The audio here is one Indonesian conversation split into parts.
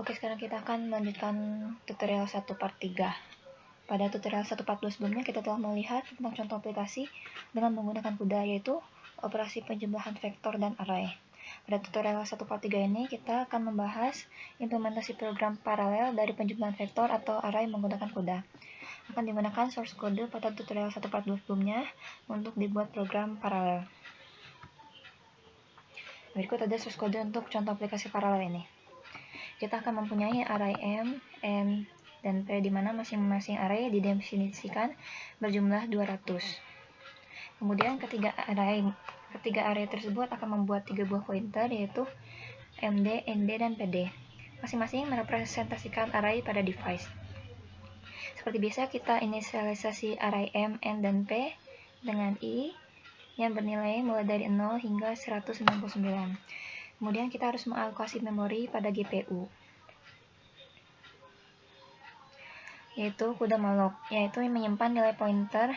Oke, sekarang kita akan melanjutkan tutorial 1 part 3. Pada tutorial 1 part 2 sebelumnya kita telah melihat tentang contoh aplikasi dengan menggunakan CUDA, yaitu operasi penjumlahan vektor dan array. Pada tutorial 1 part 3 ini kita akan membahas implementasi program paralel dari penjumlahan vektor atau array menggunakan CUDA. Akan digunakan source code pada tutorial 1 part 2 sebelumnya untuk dibuat program paralel. Berikut ada source code untuk contoh aplikasi paralel ini. Kita akan mempunyai array M, N, dan P, di mana masing-masing array didefinisikan berjumlah 200. Kemudian ketiga array tersebut akan membuat 3 buah pointer, yaitu MD, ND, dan PD. Masing-masing merepresentasikan array pada device. Seperti biasa, kita inisialisasi array M, N, dan P dengan I yang bernilai mulai dari 0 hingga 199. Kemudian kita harus mengalokasi memori pada GPU, yaitu CUDA malloc, yaitu menyimpan nilai pointer,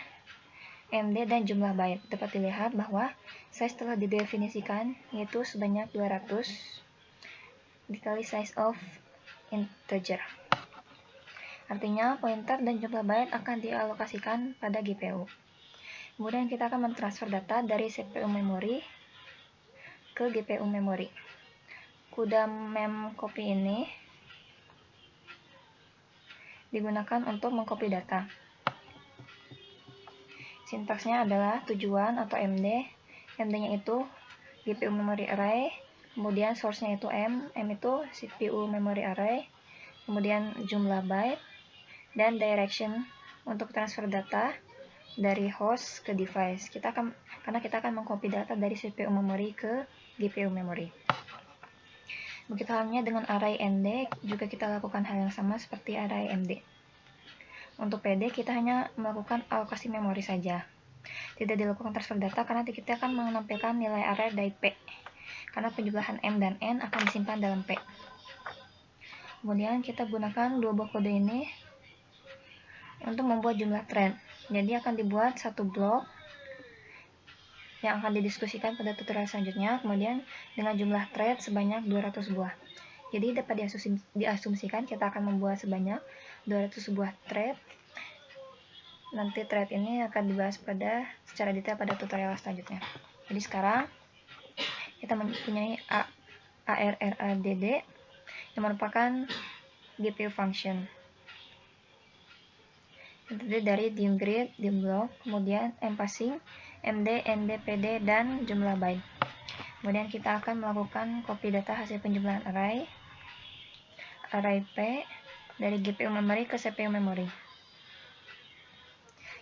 MD, dan jumlah byte. Dapat dilihat bahwa size telah didefinisikan, yaitu sebanyak 200 dikali size of integer. Artinya pointer dan jumlah byte akan dialokasikan pada GPU. Kemudian kita akan mentransfer data dari CPU memori ke GPU memori. CUDA memcopy ini digunakan untuk mengcopy data. Sintaksnya adalah tujuan atau MD. MD-nya itu GPU memory array, kemudian source-nya itu M itu CPU memory array, kemudian jumlah byte, dan direction untuk transfer data dari host ke device. Karena kita akan mengcopy data dari CPU memory ke GPU memory. Begitu halnya dengan array ND, juga kita lakukan hal yang sama seperti array MD. Untuk PD, kita hanya melakukan alokasi memori saja. Tidak dilakukan transfer data karena kita akan menampilkan nilai array dari P. Karena penjumlahan M dan N akan disimpan dalam P. Kemudian kita gunakan dua buah kode ini untuk membuat jumlah thread. Jadi akan dibuat satu blok yang akan didiskusikan pada tutorial selanjutnya, kemudian dengan jumlah thread sebanyak 200 buah. Jadi dapat diasumsikan kita akan membuat sebanyak 200 buah thread. Nanti thread ini akan dibahas secara detail pada tutorial selanjutnya. Jadi sekarang kita mempunyai ARRADD yang merupakan GPU function. Yang terdiri dari dimgrid, dimblock, kemudian mPassing, MD, ND, PD, dan jumlah byte. Kemudian kita akan melakukan copy data hasil penjumlahan array P dari GPU memory ke CPU memory.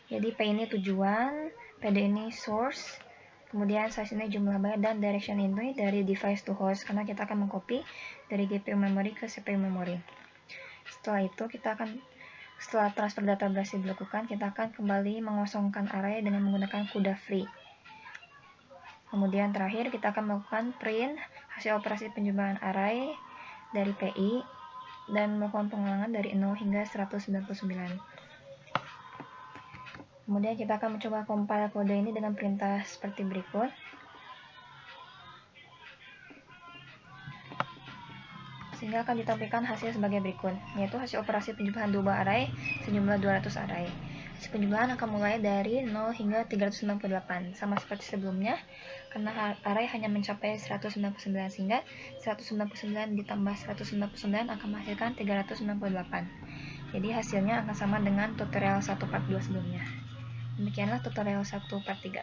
Jadi P ini tujuan, PD ini source, kemudian size ini jumlah byte, dan direction ini dari device to host, karena kita akan mengcopy dari GPU memory ke CPU memory. Setelah itu setelah transfer data berhasil dilakukan, kita akan kembali mengosongkan array dengan menggunakan CUDA free. Kemudian terakhir kita akan melakukan print hasil operasi penjumlahan array dari PI dan melakukan pengulangan dari 0 hingga 199. Kemudian kita akan mencoba compile kode ini dengan perintah seperti berikut. Sehingga akan ditampilkan hasil sebagai berikut, yaitu hasil operasi penjumlahan dua buah array sejumlah 200 array. Hasil penjumlahan akan mulai dari 0 hingga 398, sama seperti sebelumnya, karena array hanya mencapai 199, sehingga 199 ditambah 199 akan menghasilkan 398. Jadi hasilnya akan sama dengan tutorial 1 part 2 sebelumnya. Demikianlah tutorial 1 part 3.